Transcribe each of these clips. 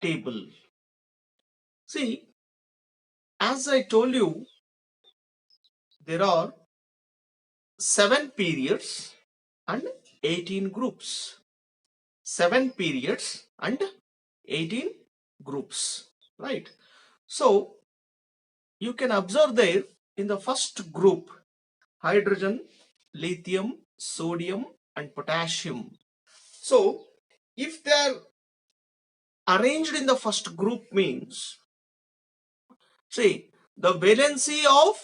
table. See, as I told you, there are 7 periods and 18 groups. 7 periods and 18 groups, right? So you can observe there in the first group, hydrogen, lithium, sodium and potassium. So if they are arranged in the first group means, see, the valency of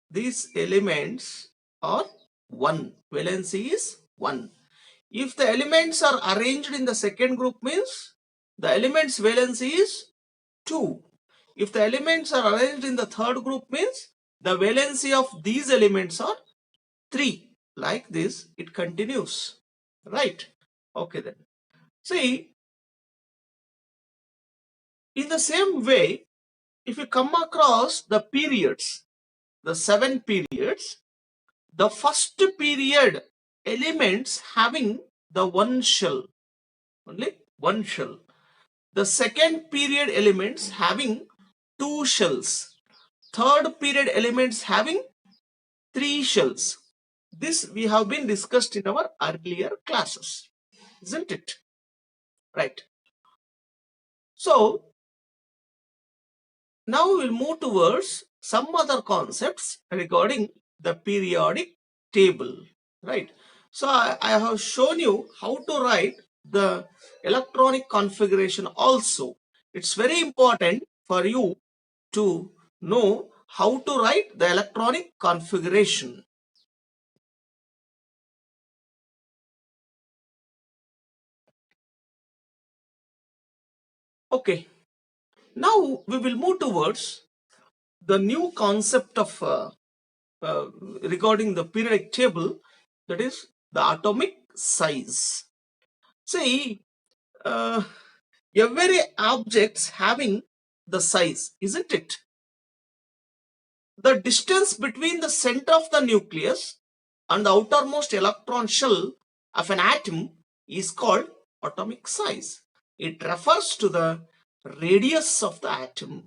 these elements are 1. Valency is 1. If the elements are arranged in the second group means the elements valency is 2. If the elements are arranged in the third group means the valency of these elements are 3. Like this it continues, right? Okay then. See, in the same way, if you come across the periods, the 7 periods, the first period elements having the one shell, only one shell. The second period elements having 2 shells. Third period elements having 3 shells. This we have been discussed in our earlier classes, isn't it? Right. So now we will move towards some other concepts regarding the periodic table, right? So I have shown you how to write the electronic configuration also. It's very important for you to know how to write the electronic configuration. Okay, now we will move towards the new concept of regarding the periodic table, that is the atomic size. See, every objects having the size, isn't it? The distance between the center of the nucleus and the outermost electron shell of an atom is called atomic size. It refers to the radius of the atom.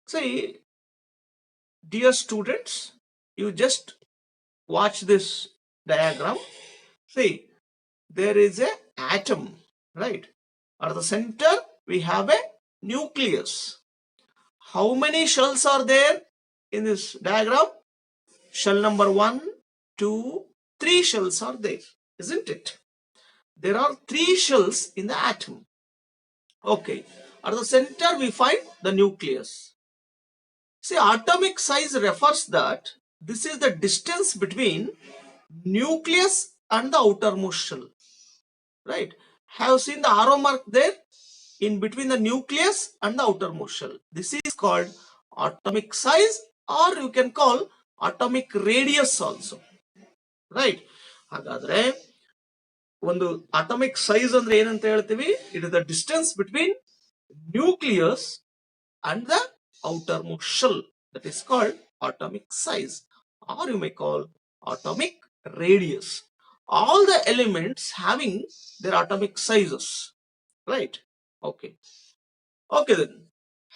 See, dear students, you just watch this diagram. See, there is a atom, right? At the center, we have a nucleus. How many shells are there in this diagram? Shell number 1, 2, 3 shells are there, isn't it? There are 3 shells in the atom. Okay, at the center we find the nucleus. See, atomic size refers that this is the distance between nucleus and the outermost shell, right? Have seen the arrow mark there in between the nucleus and the outermost shell. This is called atomic size, or you can call atomic radius also, right? ಹಾಗಾದ್ರೆ ಒಂದು atomic size ಅಂದ್ರೆ ಏನಂತ ಹೇಳ್ತೀವಿ? It is the distance between nucleus and the outermost shell. That is called atomic size, or you may call atomic radius. All the elements having their atomic sizes, right? Okay. Okay then.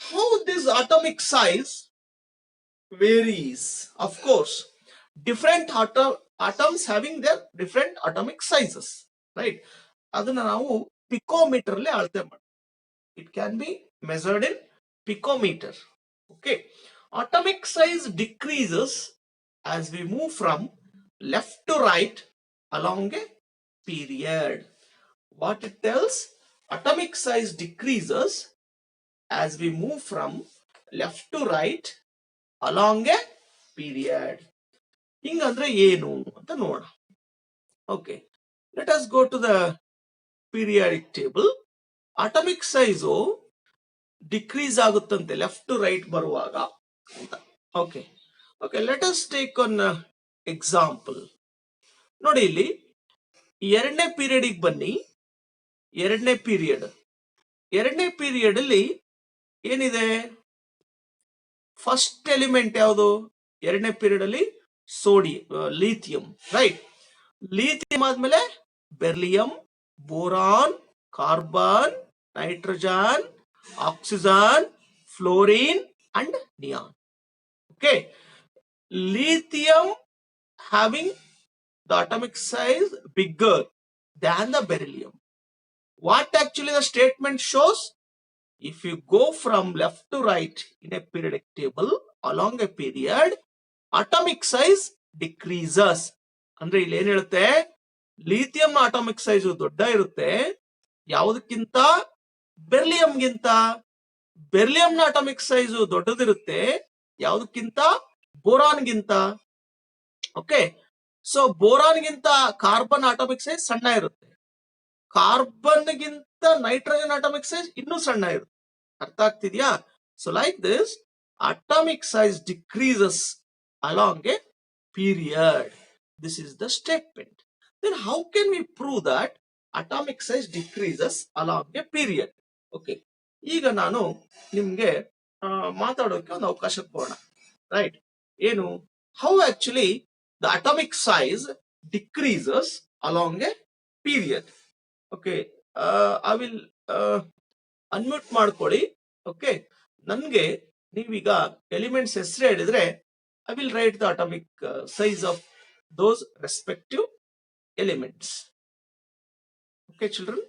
How this atomic size varies? Of course, different atoms having their different atomic sizes, right? ಅದನ್ನ ನಾವು picometer ಅಲ್ಲಿ ಅಳತೆ ಮಾಡಿ. It can be measured in picometer. Okay. Atomic size decreases as we move from left to right along a period. What it tells? Atomic size decreases as we move from left to right along a period. ಹಿಂಗಂದ್ರೆ ಏನು ಅಂತ ನೋಡೋಣ. Okay, let us go to the periodic table. Atomic size decrease ಆಗುತ್ತಂತೆ left to right ಬರುವಾಗ ಅಂತ. Okay, okay, let us take an example. ನೋಡಿ ಇಲ್ಲಿ ಎರಡನೇ period ಬನ್ನಿ. ಎರಡನೇ ಪೀರಿಯಡ್ ಅಲ್ಲಿ ಏನಿದೆ? ಫಸ್ಟ್ ಎಲಿಮೆಂಟ್ ಯಾವುದು ಎರಡನೇ ಪೀರಿಯಡ್ ಅಲ್ಲಿ? Lithium, right? ಲಿಥಿಯಂ ಆದ್ಮೇಲೆ beryllium, boron, carbon, nitrogen, oxygen, fluorine, and neon. Okay, lithium having the atomic size bigger than the beryllium. What actually the statement shows? If you go from left to right in a periodic table along a period, atomic size decreases. ಅಂದ್ರೆ ಇಲ್ಲಿ ಏನ್ ಹೇಳುತ್ತೆ, lithium atomic size ದೊಡ್ಡ ಇರುತ್ತೆ ಯಾವುದಕ್ಕಿಂತ, ಬೆರ್ಲಿಯಂಗಿಂತ. ಬೆರ್ಲಿಯಂನ atomic size ದೊಡ್ಡದಿರುತ್ತೆ ಯಾವುದಕ್ಕಿಂತ, ಬೋರಾನ್ಗಿಂತ. ಓಕೆ, ಸೊ ಬೋರಾನ್ಗಿಂತ ಕಾರ್ಬನ್ ಅಟಾಮಿಕ್ ಸೈಜ್ ಸಣ್ಣ ಇರುತ್ತೆ, ಕಾರ್ಬನ್ಗಿಂತ ನೈಟ್ರೋಜನ್ ಅಟಾಮಿಕ್ ಸೈಜ್ ಇನ್ನೂ ಸಣ್ಣ ಇರುತ್ತೆ. ಅರ್ಥ ಆಗ್ತಿದ್ಯಾ? So like this atomic size decreases along a period. This is the statement. Then how can we prove that atomic size decreases along a period? Okay, ಈಗ ನಾನು ನಿಮ್ಗೆ ಮಾತಾಡೋಕೆ ಒಂದು ಅವಕಾಶ ಕೊಡೋಣ. ರೈಟ್, ಏನು, how actually the atomic size decreases along a period. Okay, I will unmute ಮಾಡ್ಕೊಳ್ಳಿ. Okay, ನನ್ಗೆ ನೀವೀಗ ಎಲಿಮೆಂಟ್ಸ್ ಹೆಸರು ಹೇಳಿದ್ರೆ I will write the atomic size of those respective elements. Okay children,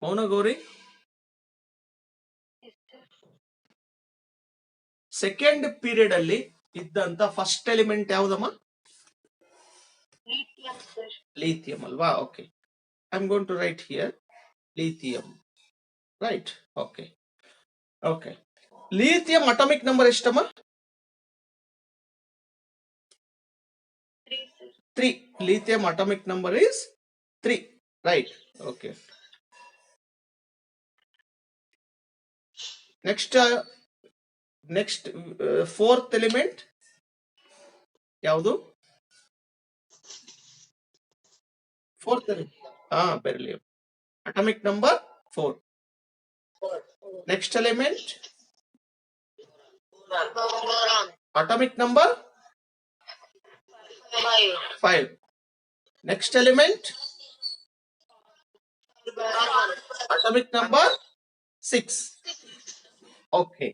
Mouna Gowri. Second period ಅಲ್ಲಿ ಇದ್ದಂತ ಫಸ್ಟ್ ಎಲಿಮೆಂಟ್ ಯಾವ್ದಮ್ಮ? Lithium ಅಲ್ವಾ? Okay, I am going to write here lithium. Right, okay okay. Lithium atomic number ಎಷ್ಟಮ್ಮ? 3. Lithium atomic number is 3. Right. Okay. Next fourth element ಯಾವುದು? Fourth element, beryllium. Atomic number 4. Next element, atomic number 5. Next element, atomic number 6. Okay.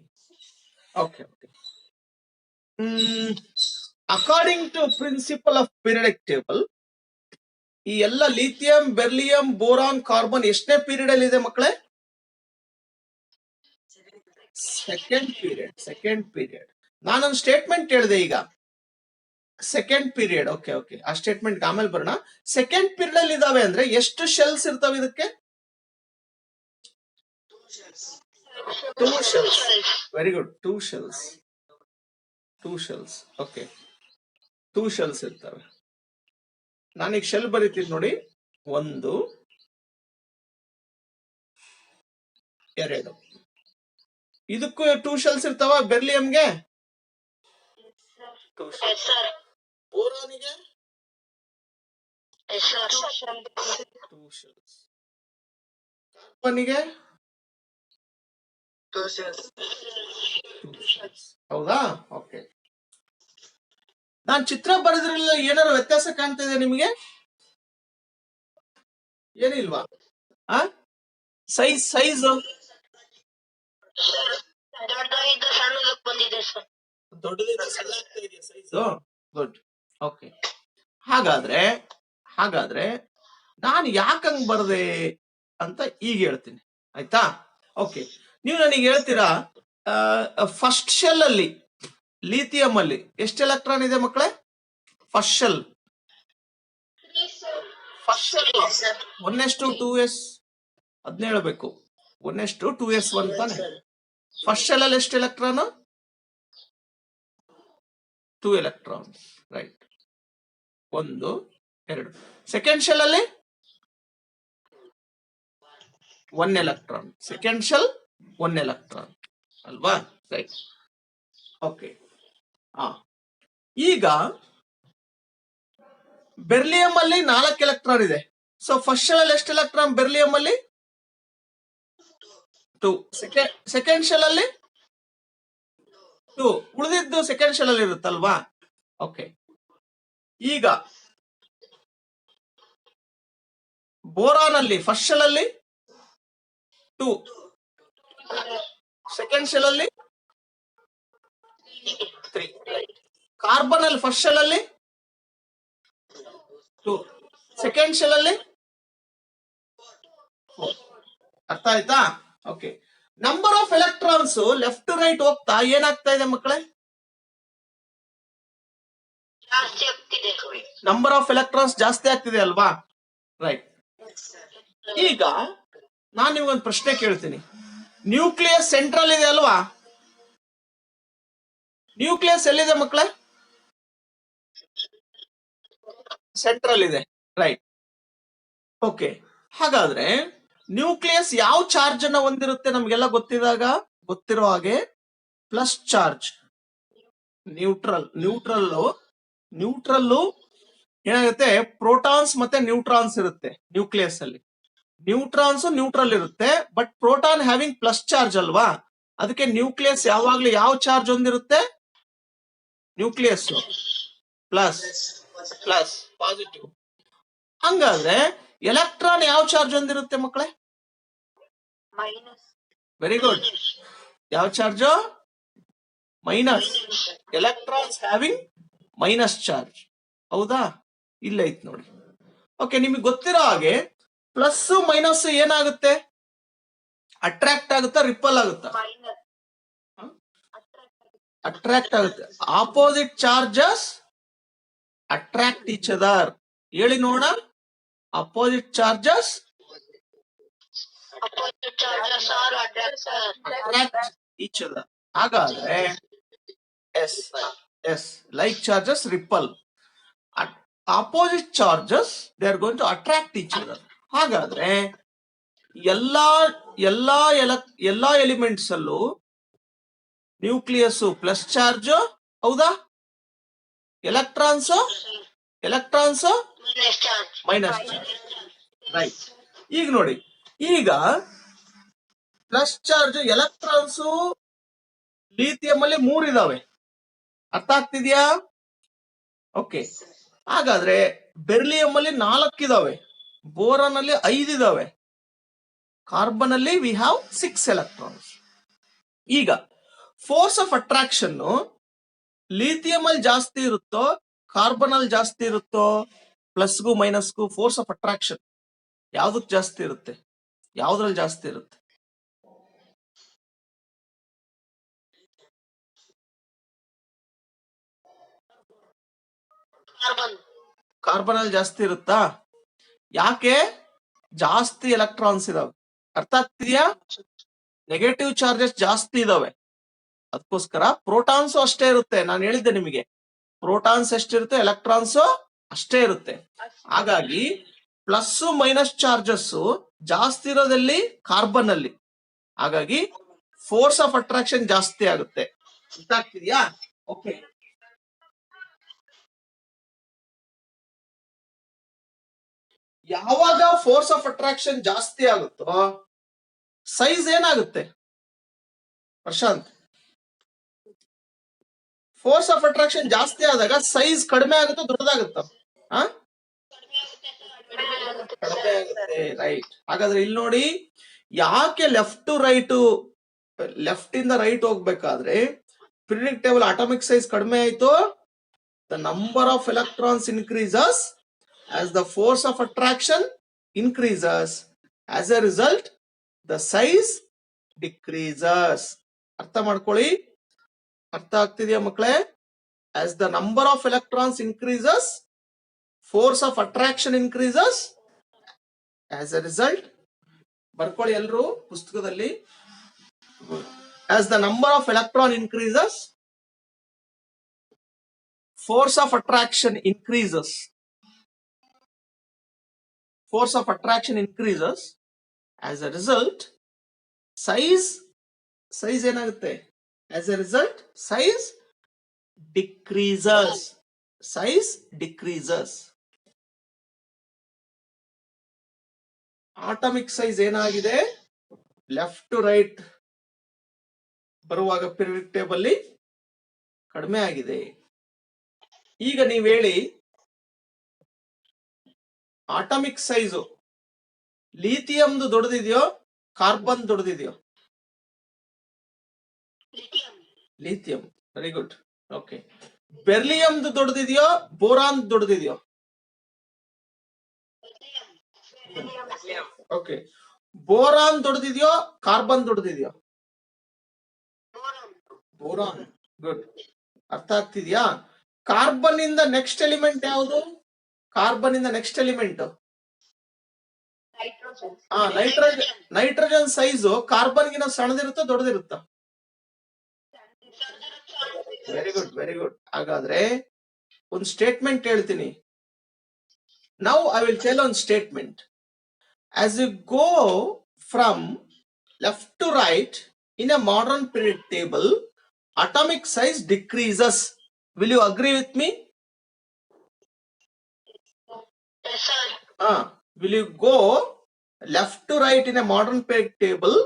According to principle of periodic table, ಈ ಎಲ್ಲ lithium, beryllium, boron, carbon ಎಷ್ಟನೇ period ಅಲ್ಲಿ ಇದೆ ಮಕ್ಕಳೇ? Second period. ನಾನೊಂದು statement ಹೇಳಿದೆ ಈಗ, ಸೆಕೆಂಡ್ ಪೀರಿಯಡ್. ಓಕೆ, ಆ ಸ್ಟೇಟ್ಮೆಂಟ್ ಆಮೇಲೆ ಬರೋಣ. ಸೆಕೆಂಡ್ ಪೀರಿಯಡ್ ಅಲ್ಲಿ ಇದಾವೆ ಅಂದ್ರೆ ಎಷ್ಟು ಶೆಲ್ಸ್ ಇರ್ತಾವೆ ಇದಕ್ಕೆ? 2 shells. Very good. 2 shells. Okay, 2 shells ಇರ್ತವೆ. ನಾನೀಗ ಶೆಲ್ ಬರೀತೀನಿ ನೋಡಿ. 1, 2. ಇದಕ್ಕೂ 2 shells ಇರ್ತಾವ. ಬೆರ್ಲಿಯಂಗೆ 2 shells. ಬೋರಾನಿಗೆ 2 shells. ಕಾರ್ಬನ್ನಿಗೆ 2 shells. ಹೌದಾ? ಓಕೆ. ನಾನು ಚಿತ್ರ ಬರೆದ್ರಲ್ಲ, ಏನಾರು ವ್ಯತ್ಯಾಸ ಕಾಣ್ತಿದೆ ನಿಮಗೆ? ಏನಿಲ್ವಾ? ಸೈಜ್ ದೊಡ್ಡದಿಂದ ಸಣ್ಣ ಆಗ್ತಾ ಇದೆಯಾ ಸೈಜ್? ಗುಡ್. ಓಕೆ, ಹಾಗಾದ್ರೆ ನಾನು ಯಾಕಂಗ್ ಬರ್ದೆ ಅಂತ ಈಗ ಹೇಳ್ತೀನಿ, ಆಯ್ತಾ? ಓಕೆ, ನೀವು ನನಗೆ ಹೇಳ್ತೀರಾ ಫಸ್ಟ್ ಶೆಲ್ ಅಲ್ಲಿ ಲಿಥಿಯಂ ಅಲ್ಲಿ ಎಷ್ಟು ಎಲೆಕ್ಟ್ರಾನ್ ಇದೆ ಮಕ್ಕಳೇ? First shell 1:2s. ಅದನ್ನ ಹೇಳ್ಬೇಕು. 1:2s1 ತಾನೆ. ಫಸ್ಟ್ ಶೆಲ್ ಅಲ್ಲಿ ಎಷ್ಟು electron? 2 electrons. Right, 1, 2. Second shell ಅಲ್ಲಿ 1 electron. ಸೆಕೆಂಡ್ ಶೆಲ್ 1 electron ಅಲ್ವಾ? Right, okay. ಈಗ ಬೆರ್ಲಿಯಂ ಅಲ್ಲಿ 4 ಎಲೆಕ್ಟ್ರಾನ್ ಇದೆ. ಸೊ ಫಸ್ಟ್ ಶೆಲ್ ಅಲ್ಲಿ ಎಷ್ಟು ಎಲೆಕ್ಟ್ರಾನ್ ಬೆರ್ಲಿಯಂ ಅಲ್ಲಿ? 2. ಸೆಕೆಂಡ್ ಶೆಲ್ ಅಲ್ಲಿ 2. ಉಳಿದಿದ್ದು ಸೆಕೆಂಡ್ ಶೆಲ್ ಅಲ್ಲಿ ಇರುತ್ತಲ್ವಾ? ಓಕೆ. ಈಗ ಬೋರಾನ್ ಅಲ್ಲಿ ಫಸ್ಟ್ ಶೆಲ್ ಅಲ್ಲಿ 2, ಸೆಕೆಂಡ್ ಶೆಲ್ ಅಲ್ಲಿ 3. ಕಾರ್ಬನ್ ಅಲ್ಲಿ ಫಸ್ಟ್ ಶೆಲ್ ಅಲ್ಲಿ 2, ಸೆಕೆಂಡ್ ಶೆಲ್ ಅಲ್ಲಿ 4. ಅರ್ಥ ಆಯ್ತಾ? Okay. Number of electrons left to right ಹೋಗ್ತಾ ಏನಾಗ್ತಾ ಇದೆ ಮಕ್ಕಳೇ? ನಂಬರ್ ಆಫ್ ಎಲೆಕ್ಟ್ರಾನ್ಸ್ ಜಾಸ್ತಿ ಆಗ್ತಿದೆ ಅಲ್ವಾ? ರೈಟ್. ಈಗ ನಾನು ನಿಮ್ಗೊಂದು ಪ್ರಶ್ನೆ ಕೇಳ್ತೀನಿ. ನ್ಯೂಕ್ಲಿಯಸ್ ಸೆಂಟ್ರಲ್ ಇದೆ ಅಲ್ವಾ? ನ್ಯೂಕ್ಲಿಯಸ್ ಎಲ್ಲಿದೆ ಮಕ್ಕಳೇ? ಸೆಂಟ್ರಲ್ ಇದೆ. ರೈಟ್. ಓಕೆ. ಹಾಗಾದ್ರೆ ನ್ಯೂಕ್ಲಿಯಸ್ ಯಾವ ಚಾರ್ಜ್ ಅನ್ನ ಹೊಂದಿರುತ್ತೆ ನಮ್ಗೆಲ್ಲ ಗೊತ್ತಿರೋ ಹಾಗೆ ಪ್ಲಸ್ ಚಾರ್ಜ್. ನ್ಯೂಟ್ರಲ್ ಏನಾಗುತ್ತೆ? ಪ್ರೋಟಾನ್ಸ್ ಮತ್ತೆ ನ್ಯೂಟ್ರಾನ್ಸ್ ಇರುತ್ತೆ ನ್ಯೂಕ್ಲಿಯಸ್ ಅಲ್ಲಿ. ನ್ಯೂಟ್ರಲ್ ಇರುತ್ತೆ, but proton having plus charge ಅಲ್ವಾ? ಅದಕ್ಕೆ ನ್ಯೂಕ್ಲಿಯಸ್ ಯಾವಾಗ್ಲೂ ಯಾವ ಚಾರ್ಜ್ ಹೊಂದಿರುತ್ತೆ? Nucleus plus positive. ಹಂಗಾದ್ರೆ ಎಲೆಕ್ಟ್ರಾನ್ ಯಾವ ಚಾರ್ಜ್ ಹೊಂದಿರುತ್ತೆ ಮಕ್ಕಳೇ? Very good. ಯಾವ charge? Minus. Electrons having minus charge. ಹೌದಾ? ಇಲ್ಲ ಐತ್ ನೋಡಿ. ಓಕೆ. ನಿಮಗೆ ಗೊತ್ತಿರೋ ಹಾಗೆ ಪ್ಲಸ್ ಮೈನಸ್ ಏನಾಗುತ್ತೆ? ಅಟ್ರಾಕ್ಟ್ ಆಗುತ್ತಾ ರಿಪಲ್ ಆಗುತ್ತಾ? ಅಟ್ರಾಕ್ಟ್ ಆಗುತ್ತೆ. Opposite charges attract each other. ಹೇಳಿ ನೋಡ. Opposite charges attract each other. ಹಾಗಾದ್ರೆ yes like charges repel. Opposite charges they are going to attract each other. ಹಾಗಾದ್ರೆ ಎಲ್ಲಾ ಎಲಿಮೆಂಟ್ಸ್ ಅಲ್ಲೂ ನ್ಯೂಕ್ಲಿಯಸ್ ಪ್ಲಸ್ ಚಾರ್ಜ್. ಹೌದಾ? Electrons minus charge. ರೈಟ್. ಈಗ ನೋಡಿ, ಈಗ ಪ್ಲಸ್ ಚಾರ್ಜ್ ಎಲೆಕ್ಟ್ರಾನ್ಸ್ ಲಿಥಿಯಂ ಅಲ್ಲಿ 3 ಇದಾವೆ. ಅರ್ಥ ಆಗ್ತಿದ್ಯಾ? ಓಕೆ. ಹಾಗಾದ್ರೆ ಬೆರ್ಲಿಯಂ ಅಲ್ಲಿ 4 ಇದಾವೆ, ಬೋರಾನ್ ಅಲ್ಲಿ 5 ಇದಾವೆ, ಕಾರ್ಬನ್ ಅಲ್ಲಿ ವಿ ಹ್ಯಾವ್ 6 ಎಲೆಕ್ಟ್ರಾನ್ಸ್. ಈಗ ಫೋರ್ಸ್ ಆಫ್ ಅಟ್ರಾಕ್ಷನ್ ಲಿಥಿಯಂ ಅಲ್ಲಿ ಜಾಸ್ತಿ ಇರುತ್ತೋ ಕಾರ್ಬನ್ ಅಲ್ಲಿ ಜಾಸ್ತಿ ಇರುತ್ತೋ? ಪ್ಲಸ್ಗೂ ಮೈನಸ್ಗೂ ಫೋರ್ಸ್ ಆಫ್ ಅಟ್ರಾಕ್ಷನ್ ಯಾವ್ದಕ್ ಜಾಸ್ತಿ ಇರುತ್ತೆ? ಯಾವ್ದ್ರಲ್ಲಿ ಜಾಸ್ತಿ ಇರುತ್ತೆ? ಕಾರ್ಬನ್ ಅಲ್ಲಿ ಜಾಸ್ತಿ ಇರುತ್ತಾ? ಯಾಕೆ? ಜಾಸ್ತಿ ಎಲೆಕ್ಟ್ರಾನ್ಸ್ ಇದಾವೆ. ಅರ್ಥ ಆಗ್ತಿದ್ಯಾ? ನೆಗೆಟಿವ್ ಚಾರ್ಜಸ್ ಜಾಸ್ತಿ ಇದಾವೆ. ಅದಕ್ಕೋಸ್ಕರ ಪ್ರೋಟಾನ್ಸ್ ಅಷ್ಟೇ ಇರುತ್ತೆ. ನಾನು ಹೇಳಿದ್ದೆ ನಿಮಗೆ, ಪ್ರೋಟಾನ್ಸ್ ಎಷ್ಟಿರುತ್ತೆ ಎಲೆಕ್ಟ್ರಾನ್ಸ್ ಅಷ್ಟೇ ಇರುತ್ತೆ. ಹಾಗಾಗಿ ಪ್ಲಸ್ ಮೈನಸ್ ಚಾರ್ಜಸ್ ಜಾಸ್ತಿ ಇರೋದಲ್ಲಿ ಕಾರ್ಬನ್ ಅಲ್ಲಿ. ಹಾಗಾಗಿ ಫೋರ್ಸ್ ಆಫ್ ಅಟ್ರಾಕ್ಷನ್ ಜಾಸ್ತಿ ಆಗುತ್ತೆ. ಅರ್ಥ ಆಗ್ತಿದ್ಯಾ? ಓಕೆ. ಯಾವಾಗ ಫೋರ್ಸ್ ಆಫ್ ಅಟ್ರಾಕ್ಷನ್ ಜಾಸ್ತಿ ಆಗುತ್ತೋ ಸೈಜ್ ಏನಾಗುತ್ತೆ ಪ್ರಶಾಂತ್? ಫೋರ್ಸ್ ಆಫ್ ಅಟ್ರಾಕ್ಷನ್ ಜಾಸ್ತಿ ಆದಾಗ ಸೈಜ್ ಕಡಿಮೆ ಆಗುತ್ತೋ ದೊಡ್ಡದಾಗುತ್ತೋ? ಕಡಿಮೆ ಆಗುತ್ತೆ. ರೈಟ್. ಹಾಗಾದ್ರೆ ಇಲ್ಲಿ ನೋಡಿ, ಯಾಕೆ ಲೆಫ್ಟ್ ಇಂದ ರೈಟ್ ಹೋಗ್ಬೇಕಾದ್ರೆ ಪಿರಿಯಡಿಕ್ ಟೇಬಲ್ ಅಟಾಮಿಕ್ ಸೈಜ್ ಕಡಿಮೆ ಆಯ್ತು? The number of electrons increases as the force of attraction increases. As a result, the size decreases. ಅರ್ಥ ಮಾಡ್ಕೊಳ್ಳಿ. ಅರ್ಥ ಆಗ್ತಿದೆಯಾ ಮಕ್ಕಳೇ? As the number of electrons increases, force of attraction increases. As a result, ಬರ್ಕೊಳ್ಳಿ ಎಲ್ರು ಪುಸ್ತಕದಲ್ಲಿ. As the number of electron increases, force of attraction increases. Force of attraction increases. As a result, size ಏನಾಗುತ್ತೆ? As a result, size decreases. Atomic size ಏನಾಗಿದೆ, left to right ಬರುವಾಗ periodic table ಕಡಿಮೆ ಆಗಿದೆ. ಈಗ ನೀವ್ ಹೇಳಿ, ಆಟಮಿಕ್ ಸೈಜು ಲಿಥಿಯಂದು ದೊಡ್ಡದಿದೆಯೋ ಕಾರ್ಬನ್ ದೊಡ್ಡದಿದೆಯೋ? ಲಿಥಿಯಂ. Very good. ಓಕೆ. ಬೆರ್ಲಿಯಂದು ದೊಡ್ಡದಿದೆಯೋ ಬೋರಾನ್ ದೊಡ್ಡದಿದೆಯೋ? ಓಕೆ. ಬೋರಾನ್ ದೊಡ್ಡದಿದೆಯೋ ಕಾರ್ಬನ್ ದೊಡ್ಡದಿದೆಯೋ? ಬೋರಾನ್. ಗುಡ್. ಅರ್ಥ ಆಗ್ತಿದ್ಯಾ? ಕಾರ್ಬನ್ ಇಂದ ನೆಕ್ಸ್ಟ್ ಎಲಿಮೆಂಟ್ ಯಾವುದು? ಕಾರ್ಬನ್ ಇಂದ next element nitrogen size carbon ಗಿನ ಸಣ್ಣದಿರುತ್ತಾ ದೊಡ್ಡದಿರುತ್ತಾ? Very good, very good. ಹಾಗಾದ್ರೆ ಒಂದು ಸ್ಟೇಟ್ಮೆಂಟ್ ಹೇಳ್ತೀನಿ. Now I will tell one statement. As you go from left to right in a modern periodic table, atomic size decreases. Will you agree with me? Yes, sir. Will you go left to right in a modern periodic table,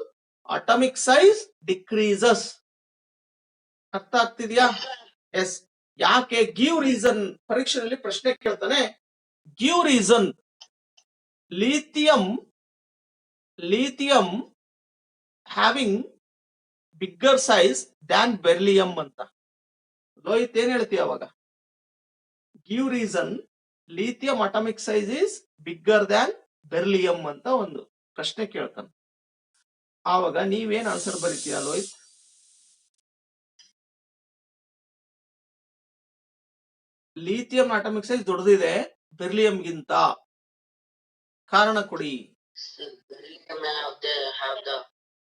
atomic size decreases. ಅರ್ಥ ಆಗ್ತಿದ್ಯಾ? Yes. ಯಾಕೆ? Give reason. ಪರೀಕ್ಷೆಯಲ್ಲಿ ಪ್ರಶ್ನೆ ಕೇಳ್ತಾನೆ, give reason. Lithium having bigger size than beryllium ಅಂತ. ಲೋಹಿತ್ ಏನ್ ಹೇಳ್ತೀಯ ಅವಾಗ? Give reason. Lithium atomic size is bigger than beryllium ಅಂತ ಒಂದು ಪ್ರಶ್ನೆ ಕೇಳ್ತಾನೆ. ಆವಾಗ ನೀವೇನ್ ಆನ್ಸರ್ ಬರೀತೀಯ ಲೋಹಿತ್? ಲಿಥಿಯಂ ಅಟಾಮಿಕ್ ಸೈಜ್ ದೊಡ್ಡದಿದೆ ಬೆರ್ಲಿಯಂಗಿಂತ, ಕಾರಣ ಕೊಡಿ.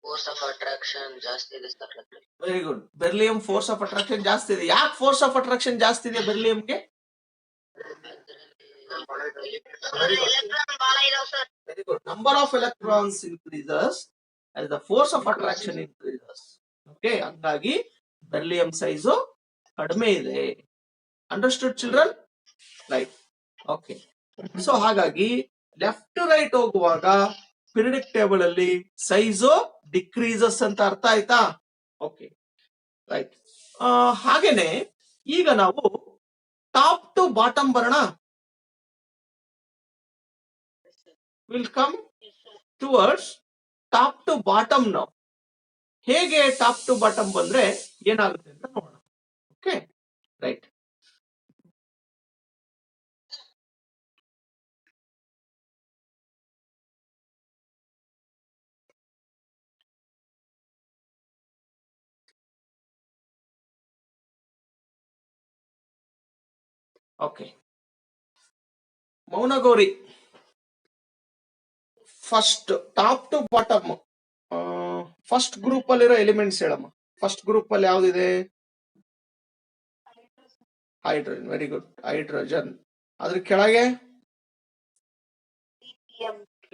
ಫೋರ್ಸ್ ಆಫ್ ಅಟ್ರಾಕ್ಷನ್ ಜಾಸ್ತಿ ಇದೆ sir. Very good. Beryllium force of attraction ಜಾಸ್ತಿ ಇದೆ. ಯಾಕೆ ಫೋರ್ಸ್ ಆಫ್ ಅಟ್ರಾಕ್ಷನ್ ಜಾಸ್ತಿ ಇದೆ ಬೆರ್ಲಿಯಂಗೆ? Very good. Number of electrons increases as the force of attraction increases. Okay, ಹಂಗಾಗಿ ಬೆರ್ಲಿಯಂ ಸೈಜು ಕಡಿಮೆ ಇದೆ. Understood children? Right. Okay. So ಹಾಗಾಗಿ ಲೆಫ್ಟ್ ಟು ರೈಟ್ ಹೋಗುವಾಗ ಪಿರಿಯಡಿಕ್ ಟೇಬಲ್ ಅಲ್ಲಿ ಸೈಜು ಡಿಕ್ರೀಸಸ್ ಅಂತ ಅರ್ಥ ಆಯ್ತಾ? Okay, right. ಹಾಗೇನೆ ಈಗ ನಾವು ಟಾಪ್ ಟು ಬಾಟಮ್ ಬರೋಣ. Will come towards top to bottom ನಾವು. ಹೇಗೆ ಟಾಪ್ ಟು ಬಾಟಮ್ ಬಂದ್ರೆ ಏನಾಗುತ್ತೆ ಅಂತ ನೋಡೋಣ. Okay, right. Okay, Mounagowri, first top to bottom first group ಅಲ್ಲಿರೋ ಎಲಿಮೆಂಟ್ಸ್ ಹೇಳಮ್ಮ. ಫಸ್ಟ್ ಗ್ರೂಪ್ ಅಲ್ಲಿ ಯಾವ್ದಿದೆ? ಹೈಡ್ರೋಜನ್. Very good, hydrogen. ಅದ್ರ ಕೆಳಗೆ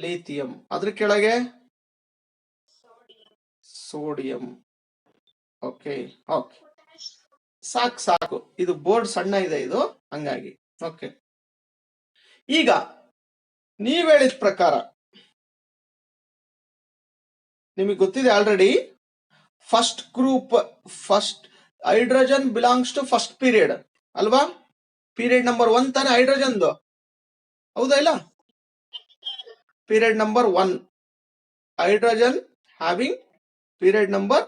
ಲಿಥಿಯಂ. ಅದ್ರ ಕೆಳಗೆ ಸೋಡಿಯಂ. ಓಕೆ, ಓಕೆ, ಸಾಕು. ಇದು ಬೋರ್ಡ್ ಸಣ್ಣ ಇದೆ ಇದು, ಹಂಗಾಗಿ. ಓಕೆ, ಈಗ ನೀವ್ ಹೇಳಿದ ಪ್ರಕಾರ ನಿಮಗೆ ಗೊತ್ತಿದೆ already. First group, first hydrogen belongs to first period ಅಲ್ವಾ? ಪೀರಿಯಡ್ ನಂಬರ್ 1 ತಾನೆ ಹೈಡ್ರೋಜನ್ದು, ಹೌದಾ ಇಲ್ಲ? Period number 1 hydrogen having period number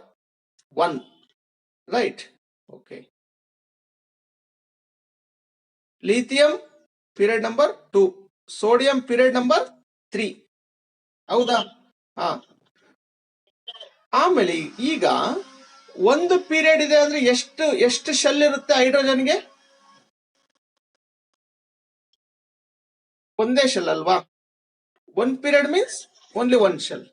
1, right? Okay. Lithium period number 2, sodium period number 3, ಹೌದಾ? ಆಮೇಲೆ ಈಗ ಒಂದು ಪೀರಿಯಡ್ ಇದೆ ಅಂದ್ರೆ ಎಷ್ಟು ಶೆಲ್ ಇರುತ್ತೆ ಹೈಡ್ರೋಜನ್ಗೆ? ಒಂದೇ ಶೆಲ್ ಅಲ್ವಾ? 1 period means only 1 shell.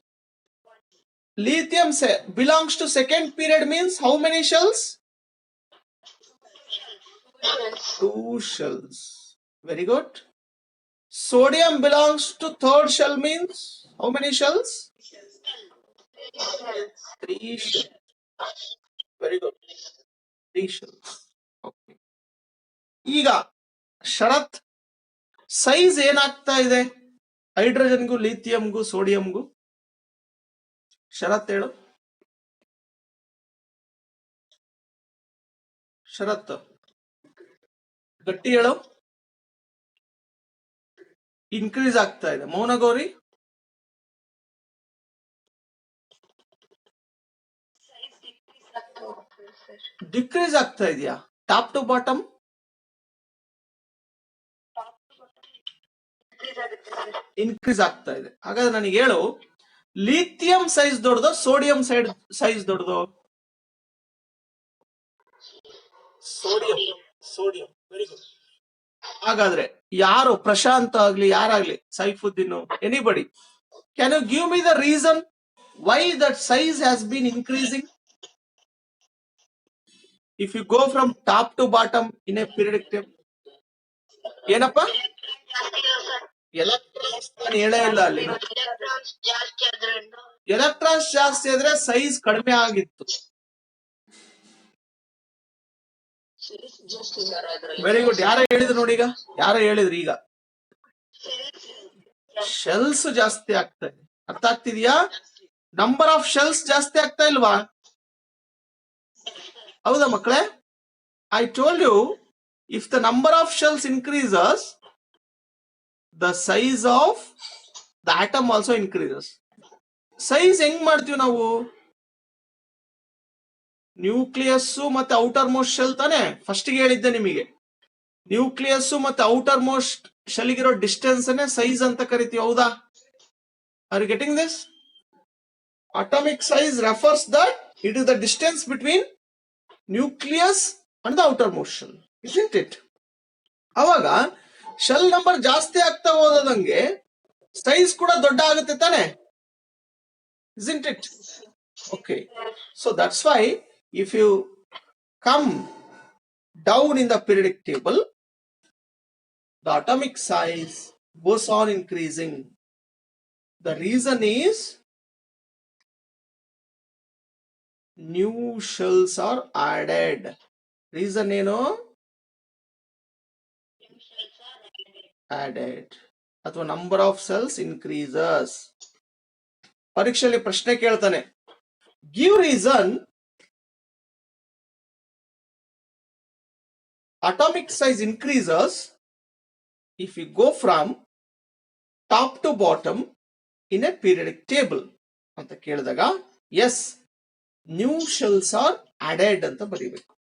Lithium belongs to second period means how many shells? 2 shells. Very good. Sodium belongs to third shell means how many shells? 3 shells. Very good. 3 shells. Okay. ಈಗ ಶರತ್, size ಏನಾಗ್ತಾ ಇದೆ? ಹೈಡ್ರೋಜನ್ಗೂ ಲಿಥಿಯಂಗೂ ಸೋಡಿಯಂಗೂ ಷರತ್ ಹೇಳು. ಷರತ್ತು ಗಟ್ಟಿ ಹೇಳು. Increase ಆಗ್ತಾ ಇದೆ. ಮೌನಗೌರಿ decrease ಆಗ್ತಾ ಇದೆಯಾ? ಟಾಪ್ ಟು ಬಾಟಮ್ ಇನ್ಕ್ರೀಸ್ ಆಗ್ತಾ ಇದೆ. ಹಾಗಾದ್ರೆ ನನಗೆ ಹೇಳು, ಲಿಥಿಯಂ ಸೈಜ್ ದೊಡ್ಡದೋ ಸೋಡಿಯಂ ಸೈಜ್ ದೊಡ್ಡದೋ? ಸೋಡಿಯಂ. Very good. ಹಾಗಾದ್ರೆ ಯಾರು ಪ್ರಶಾಂತ್ ಆಗ್ಲಿ ಯಾರಾಗ್ಲಿ Saifuddin anybody, can you give me the reason why that size has been increasing if you go from top to bottom in a periodic table? ಏನಪ್ಪ? Electrons ನಾನು ಹೇಳೇ ಇಲ್ಲ ಅಲ್ಲಿ. ಎಲೆಕ್ಟ್ರಾನ್ಸ್ ಜಾಸ್ತಿ ಆದ್ರೆ ಸೈಜ್ ಕಡಿಮೆ ಆಗಿತ್ತು. Very good. ಯಾರೋ ಹೇಳಿದ್ರು ನೋಡಿ, ಈಗ ಯಾರೋ ಹೇಳಿದ್ರು. ಈಗ ಶೆಲ್ಸ್ ಜಾಸ್ತಿ ಆಗ್ತಾ ಇದೆ. ಅರ್ಥ ಆಗ್ತಿದ್ಯಾ? ನಂಬರ್ ಆಫ್ ಶೆಲ್ಸ್ ಜಾಸ್ತಿ ಆಗ್ತಾ ಇಲ್ವಾ? ಹೌದಾ ಮಕ್ಕಳೇ? I told you, if the number of shells increases, the size of the atom also increases. Size ಹೆಂಗ್ ಮಾಡ್ತೀವಿ ನಾವು? ನ್ಯೂಕ್ಲಿಯಸ್ ಮತ್ತೆ ಔಟರ್ ಮೋಸ್ಟ್ ಶೆಲ್ ತಾನೆ ಫಸ್ಟ್ ಗೆ ಹೇಳಿದ್ದೆ ನಿಮಗೆ. ನ್ಯೂಕ್ಲಿಯಸ್ ಮತ್ತೆ ಔಟರ್ ಮೋಸ್ಟ್ ಶೆಲ್ ಗಿರೋ ಡಿಸ್ಟೆನ್ಸ್ ಸೈಜ್ ಅಂತ ಕರಿತೀವಿ. ಹೌದಾ? Are you getting this? Atomic size refers that it is the distance between nucleus and the outermost shell, isn't it? ಅವಾಗ ಶೆಲ್ ನಂಬರ್ ಜಾಸ್ತಿ ಆಗ್ತಾ ಹೋದಂಗೆ ಸೈಜ್ ಕೂಡ ದೊಡ್ಡ ಆಗುತ್ತೆ ತಾನೆ, isn't it? Okay, so that's why if you come down in the periodic table, the atomic size goes on increasing. The reason is new shells are added. Reason ಏನು? added ಅಥವಾ number of cells increases. ಪರೀಕ್ಷೆಯಲ್ಲಿ ಪ್ರಶ್ನೆ ಕೇಳ್ತಾನೆ, give reason atomic size increases if you go from top to bottom in a periodic table ಅಂತ ಕೇಳಿದಾಗ, yes, new shells are added ಅಂತ ಬರೀಬೇಕು.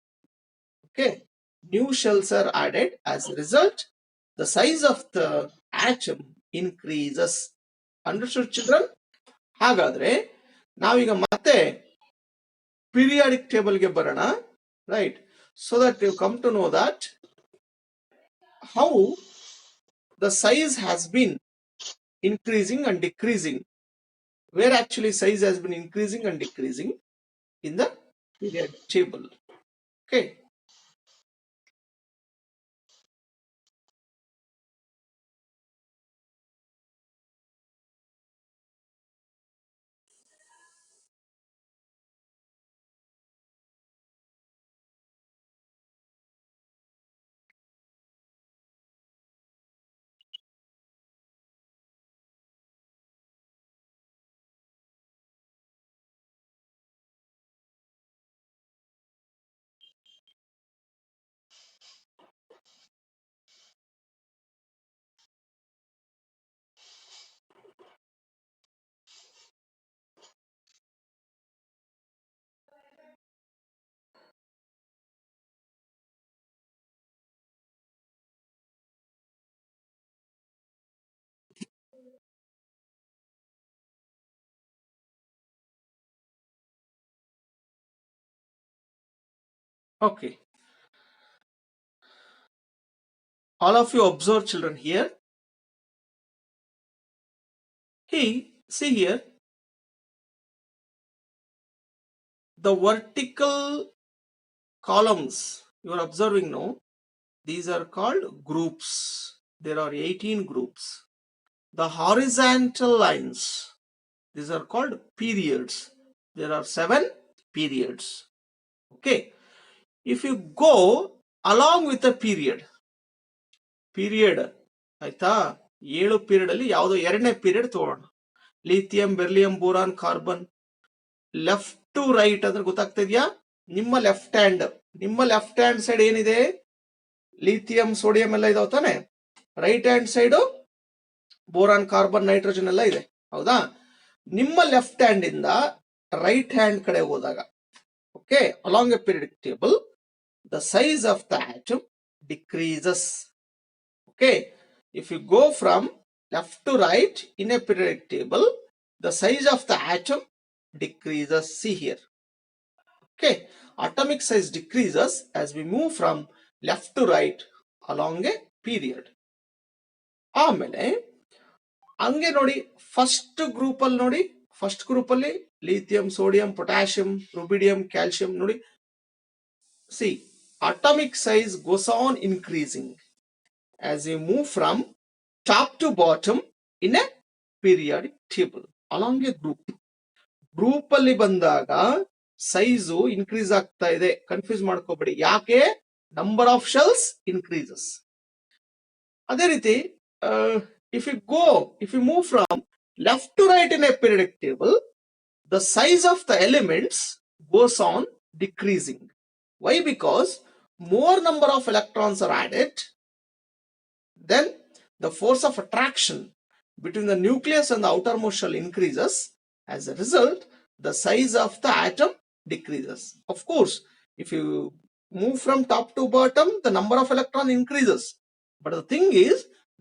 Okay, new shells are added. As a result the size of the atom increases. Understood children? ಹಾಗಾದ್ರೆ ನಾವೀಗ ಮತ್ತೆ periodic table ಗೆ ಬರೋಣ, right? So that you come to know that how the size has been increasing and decreasing, where actually size has been increasing and decreasing in the periodic table. Okay. Okay. All of you observe children here. See here. The vertical columns you are observing now, these are called groups. There are 18 groups. The horizontal lines, these are called periods. There are 7 periods. Okay. If you go along with the period, ಆಯ್ತಾ, 7 period ಅಲ್ಲಿ ಯಾವುದೋ ಎರಡನೇ period ತಗೋಣ. Lithium, beryllium, boron, carbon. Left to right ಅಂದ್ರೆ ಗೊತ್ತಾಗ್ತಾ ಇದೆಯಾ? ನಿಮ್ಮ left hand side ಏನಿದೆ? ಲಿಥಿಯಂ, ಸೋಡಿಯಂ ಎಲ್ಲ ಇದಾವ ತಾನೆ. Right hand side boron, carbon, nitrogen ಎಲ್ಲ ಇದೆ, ಹೌದಾ? ನಿಮ್ಮ ಲೆಫ್ಟ್ ಹ್ಯಾಂಡ್ ಇಂದ ರೈಟ್ ಹ್ಯಾಂಡ್ ಕಡೆ ಹೋದಾಗ, okay, along a periodic table the size of the atom decreases. Okay, if you go from left to right in a periodic table, the size of the atom decreases. See here. Okay, atomic size decreases as we move from left to right along a period. ಆಮೇಲೆ ಹಂಗೆ ನೋಡಿ, first group ಅಲ್ಲಿ lithium, sodium, potassium, ರುಬಿಡಿಯಂ, calcium ನೋಡಿ. See, atomic size goes on increasing as you move from top to bottom in a periodic table along a group ಅಲ್ಲಿ ಬಂದಾಗ size increase ಆಗ್ತಾ ಇದೆ. Confuse ಮಾಡ್ಕೋಬೇಡಿ. ಯಾಕೆ? Number of shells increases. ಅದೇ ರೀತಿ if you move from left to right in a periodic table, the size of the elements goes on decreasing. Why? Because more number of electrons are added, then the force of attraction between the nucleus and the outermost shell increases. As a result, the size of the atom decreases. Of course, if you move from top to bottom, the number of electron increases. But the thing is,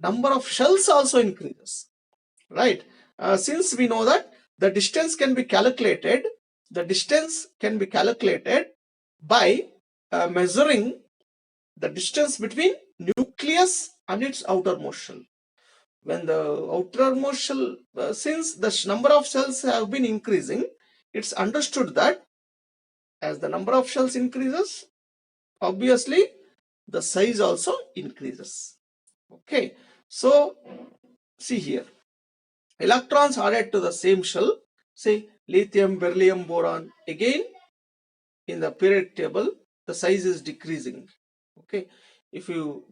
number of shells also increases, right? Since we know that the distance can be calculated by measuring the distance between nucleus and its outermost shell. When the outermost shell, since the number of cells have been increasing, it's understood that as the number of shells increases, obviously the size also increases. Okay, so see here, electrons added to the same shell, say lithium, beryllium, boron, again in the periodic table the size is decreasing. Okay, if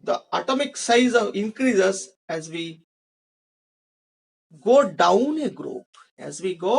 the atomic size increases as we go down a group. As we go